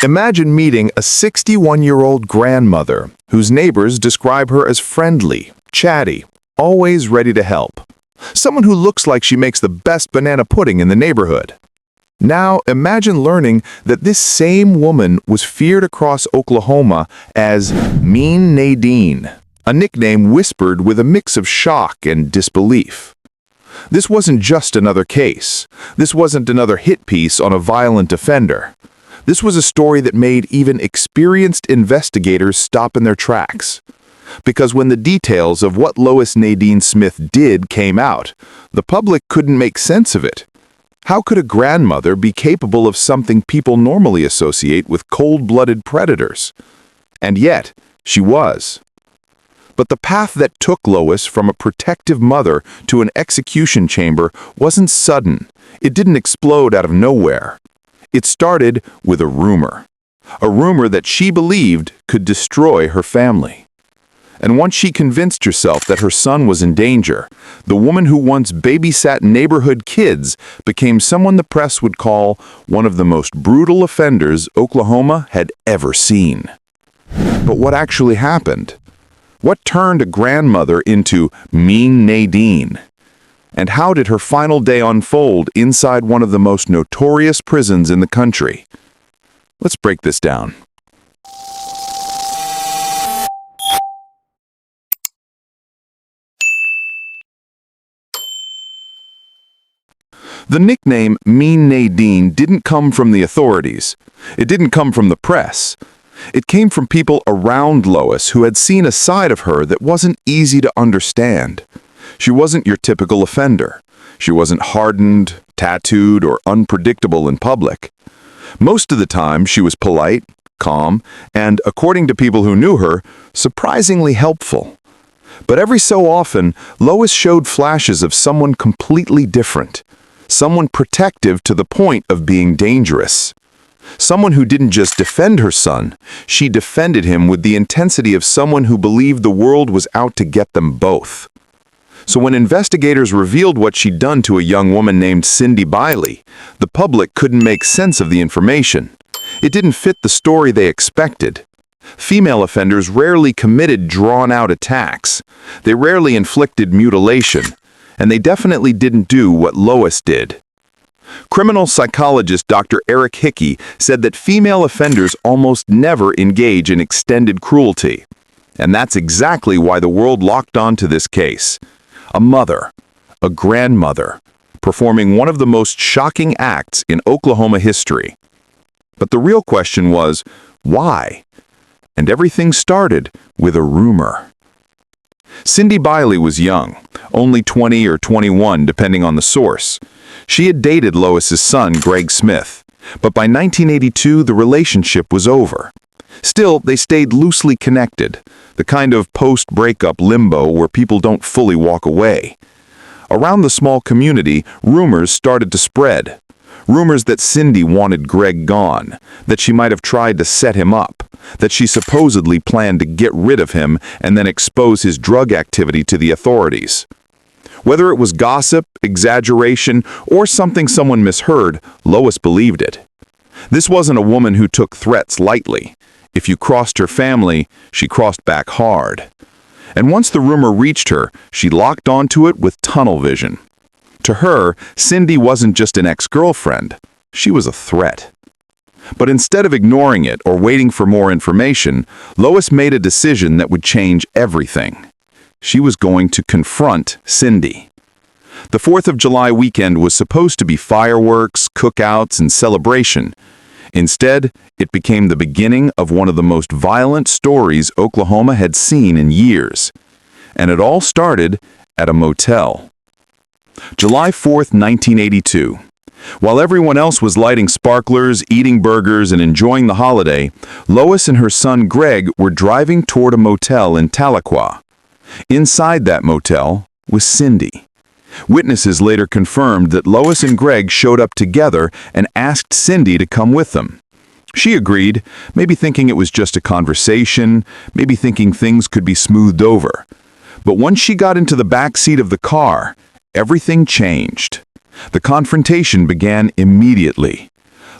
Imagine meeting a 61-year-old grandmother whose neighbors describe her as friendly, chatty, always ready to help. Someone who looks like she makes the best banana pudding in the neighborhood. Now, imagine learning that this same woman was feared across Oklahoma as Mean Nadean, a nickname whispered with a mix of shock and disbelief. This wasn't just another case. This wasn't another hit piece on a violent offender. This was a story that made even experienced investigators stop in their tracks. Because when the details of what Lois Nadean Smith did came out, the public couldn't make sense of it. How could a grandmother be capable of something people normally associate with cold-blooded predators? And yet, she was. But the path that took Lois from a protective mother to an execution chamber wasn't sudden. It didn't explode out of nowhere. It started with a rumor that she believed could destroy her family. And once she convinced herself that her son was in danger, the woman who once babysat neighborhood kids became someone the press would call one of the most brutal offenders Oklahoma had ever seen. But what actually happened? What turned a grandmother into Mean Nadean? And how did her final day unfold inside one of the most notorious prisons in the country? Let's break this down. The nickname Mean Nadean didn't come from the authorities. It didn't come from the press. It came from people around Lois who had seen a side of her that wasn't easy to understand. She wasn't your typical offender. She wasn't hardened, tattooed, or unpredictable in public. Most of the time, she was polite, calm, and, according to people who knew her, surprisingly helpful. But every so often, Lois showed flashes of someone completely different. Someone protective to the point of being dangerous. Someone who didn't just defend her son, she defended him with the intensity of someone who believed the world was out to get them both. So when investigators revealed what she'd done to a young woman named Cindy Biley, the public couldn't make sense of the information. It didn't fit the story they expected. Female offenders rarely committed drawn-out attacks. They rarely inflicted mutilation. And they definitely didn't do what Lois did. Criminal psychologist Dr. Eric Hickey said that female offenders almost never engage in extended cruelty. And that's exactly why the world locked on to this case. A mother, a grandmother, performing one of the most shocking acts in Oklahoma history. But the real question was, why? And everything started with a rumor. Cindy Biley was young, only 20 or 21 depending on the source. She had dated Lois's son, Greg Smith, but by 1982 the relationship was over. Still, they stayed loosely connected, the kind of post-breakup limbo where people don't fully walk away. Around the small community, rumors started to spread. Rumors that Cindy wanted Greg gone, that she might have tried to set him up, that she supposedly planned to get rid of him and then expose his drug activity to the authorities. Whether it was gossip, exaggeration, or something someone misheard, Lois believed it. This wasn't a woman who took threats lightly. If you crossed her family, she crossed back hard. And once the rumor reached her, she locked onto it with tunnel vision. To her, Cindy wasn't just an ex-girlfriend. She was a threat. But instead of ignoring it or waiting for more information, Lois made a decision that would change everything. She was going to confront Cindy. The 4th of July weekend was supposed to be fireworks, cookouts, and celebration. Instead, it became the beginning of one of the most violent stories Oklahoma had seen in years. And it all started at a motel. July 4th, 1982. While everyone else was lighting sparklers, eating burgers, and enjoying the holiday, Lois and her son Greg were driving toward a motel in Tahlequah. Inside that motel was Cindy. Witnesses later confirmed that Lois and Greg showed up together and asked Cindy to come with them. She agreed, maybe thinking it was just a conversation, maybe thinking things could be smoothed over. But once she got into the back seat of the car, everything changed. The confrontation began immediately.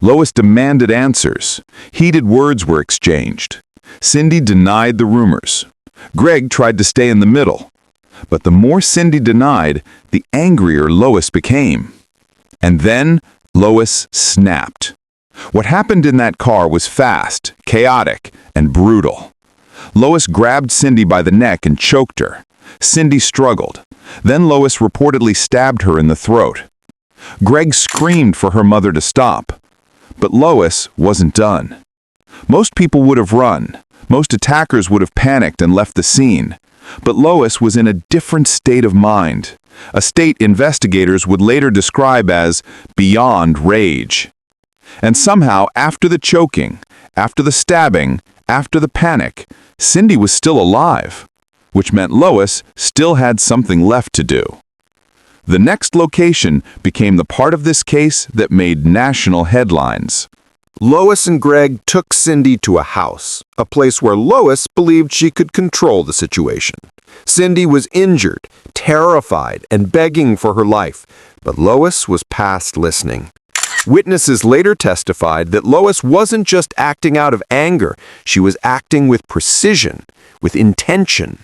Lois demanded answers. Heated words were exchanged. Cindy denied the rumors. Greg tried to stay in the middle. But the more Cindy denied, the angrier Lois became. And then Lois snapped. What happened in that car was fast, chaotic, and brutal. Lois grabbed Cindy by the neck and choked her. Cindy struggled. Then Lois reportedly stabbed her in the throat. Greg screamed for her mother to stop. But Lois wasn't done. Most people would have run. Most attackers would have panicked and left the scene. But Lois was in a different state of mind, a state investigators would later describe as beyond rage. And somehow, after the choking, after the stabbing, after the panic, Cindy was still alive, which meant Lois still had something left to do. The next location became the part of this case that made national headlines. Lois and Greg took Cindy to a house, a place where Lois believed she could control the situation. Cindy was injured, terrified, and begging for her life, but Lois was past listening. Witnesses later testified that Lois wasn't just acting out of anger, she was acting with precision, with intention.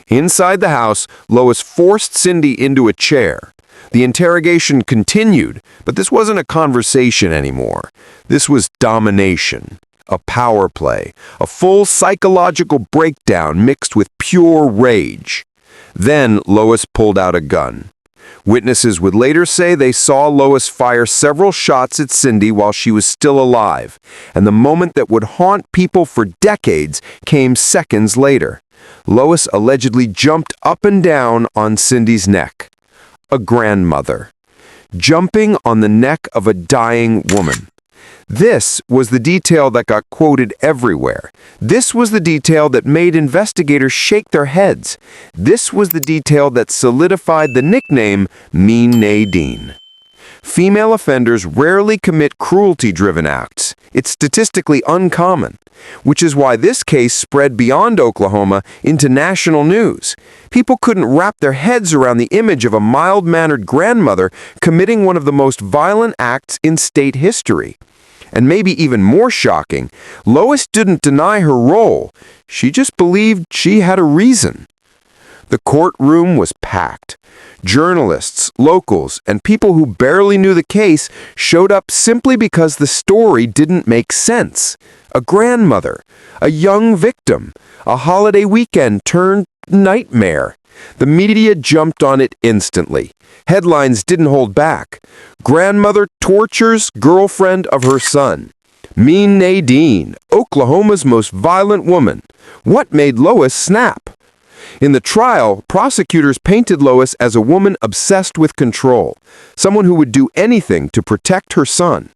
Inside the house, Lois forced Cindy into a chair. The interrogation continued, but this wasn't a conversation anymore. This was domination, a power play, a full psychological breakdown mixed with pure rage. Then Lois pulled out a gun. Witnesses would later say they saw Lois fire several shots at Cindy while she was still alive, and the moment that would haunt people for decades came seconds later. Lois allegedly jumped up and down on Cindy's neck. A grandmother, jumping on the neck of a dying woman. This was the detail that got quoted everywhere. This was the detail that made investigators shake their heads. This was the detail that solidified the nickname Mean Nadean. Female offenders rarely commit cruelty-driven acts. It's statistically uncommon, which is why this case spread beyond Oklahoma into national news. People couldn't wrap their heads around the image of a mild-mannered grandmother committing one of the most violent acts in state history. And maybe even more shocking, Lois didn't deny her role. She just believed she had a reason. The courtroom was packed. Journalists, locals, and people who barely knew the case showed up simply because the story didn't make sense. A grandmother, a young victim, a holiday weekend turned nightmare. The media jumped on it instantly. Headlines didn't hold back. Grandmother tortures girlfriend of her son. Mean Nadean, Oklahoma's most violent woman. What made Lois snap? In the trial, prosecutors painted Lois as a woman obsessed with control, someone who would do anything to protect her son.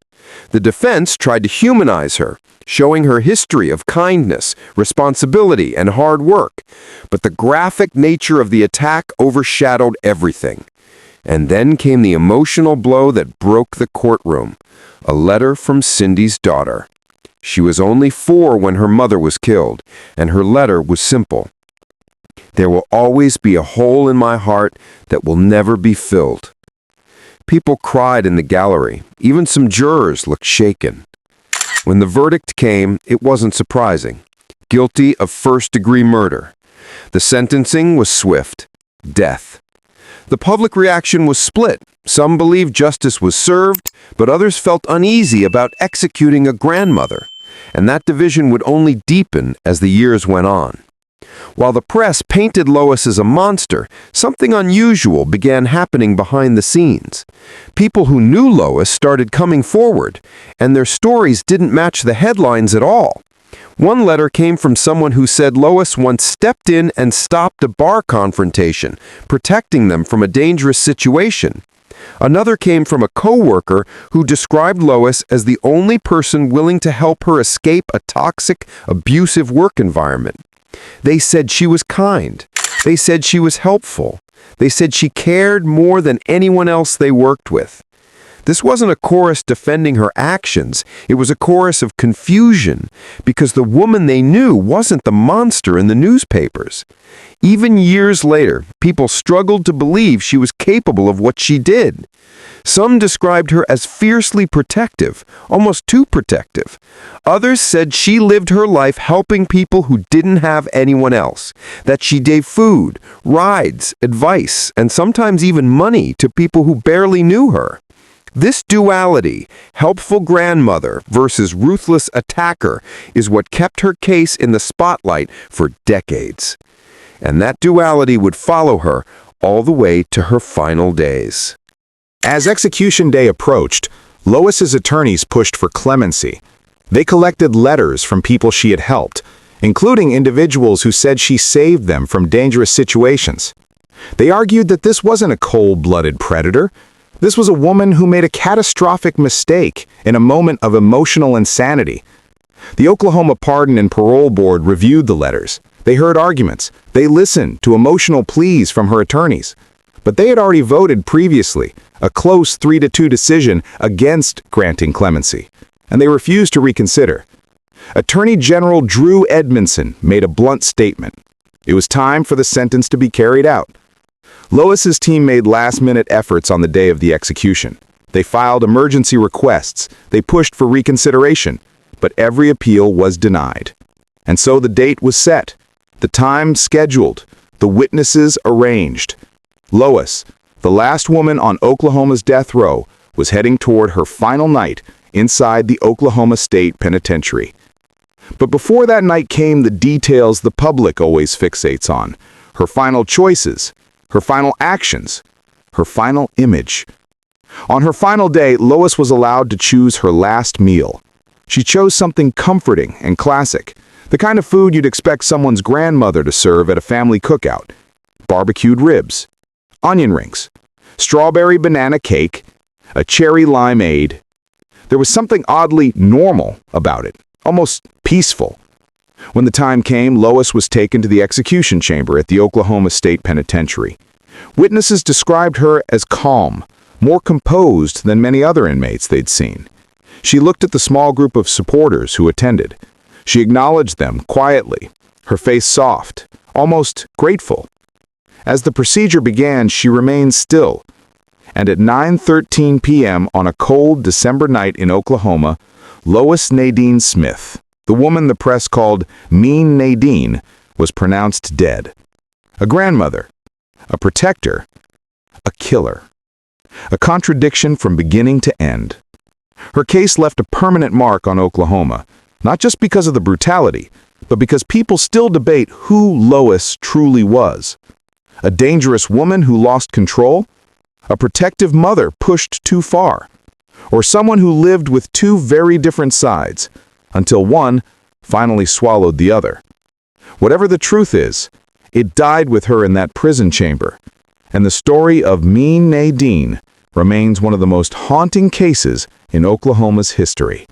The defense tried to humanize her, showing her history of kindness, responsibility, and hard work. But the graphic nature of the attack overshadowed everything. And then came the emotional blow that broke the courtroom, a letter from Cindy's daughter. She was only 4 when her mother was killed, and her letter was simple. There will always be a hole in my heart that will never be filled. People cried in the gallery. Even some jurors looked shaken. When the verdict came, it wasn't surprising. Guilty of first-degree murder. The sentencing was swift. Death. The public reaction was split. Some believed justice was served, but others felt uneasy about executing a grandmother. And that division would only deepen as the years went on. While the press painted Lois as a monster, something unusual began happening behind the scenes. People who knew Lois started coming forward, and their stories didn't match the headlines at all. One letter came from someone who said Lois once stepped in and stopped a bar confrontation, protecting them from a dangerous situation. Another came from a coworker who described Lois as the only person willing to help her escape a toxic, abusive work environment. They said she was kind. They said she was helpful. They said she cared more than anyone else they worked with. This wasn't a chorus defending her actions. It was a chorus of confusion, because the woman they knew wasn't the monster in the newspapers. Even years later, people struggled to believe she was capable of what she did. Some described her as fiercely protective, almost too protective. Others said she lived her life helping people who didn't have anyone else, that she gave food, rides, advice, and sometimes even money to people who barely knew her. This duality, helpful grandmother versus ruthless attacker, is what kept her case in the spotlight for decades. And that duality would follow her all the way to her final days. As execution day approached, Lois's attorneys pushed for clemency. They collected letters from people she had helped, including individuals who said she saved them from dangerous situations. They argued that this wasn't a cold-blooded predator. This was a woman who made a catastrophic mistake in a moment of emotional insanity. The Oklahoma Pardon and Parole Board reviewed the letters. They heard arguments. They listened to emotional pleas from her attorneys. But they had already voted previously, a close 3-2 decision against granting clemency, and they refused to reconsider. Attorney General Drew Edmondson made a blunt statement. It was time for the sentence to be carried out. Lois's team made last-minute efforts on the day of the execution. They filed emergency requests. They pushed for reconsideration, but every appeal was denied. And so the date was set, the time scheduled, the witnesses arranged. Lois, the last woman on Oklahoma's death row, was heading toward her final night inside the Oklahoma State Penitentiary. But before that night came the details the public always fixates on: her final choices, her final actions, her final image. On her final day, Lois was allowed to choose her last meal. She chose something comforting and classic, the kind of food you'd expect someone's grandmother to serve at a family cookout: barbecued ribs, onion rings, strawberry banana cake, a cherry limeade. There was something oddly normal about it, almost peaceful. When the time came, Lois was taken to the execution chamber at the Oklahoma State Penitentiary. Witnesses described her as calm, more composed than many other inmates they'd seen. She looked at the small group of supporters who attended. She acknowledged them quietly, her face soft, almost grateful. As the procedure began, she remained still. And at 9:13 p.m. on a cold December night in Oklahoma, Lois Nadean Smith, the woman the press called Mean Nadine, was pronounced dead. A grandmother, a protector, a killer. A contradiction from beginning to end. Her case left a permanent mark on Oklahoma, not just because of the brutality, but because people still debate who Lois truly was. A dangerous woman who lost control? A protective mother pushed too far? Or someone who lived with two very different sides, until one finally swallowed the other? Whatever the truth is, it died with her in that prison chamber, and the story of Mean Nadine remains one of the most haunting cases in Oklahoma's history.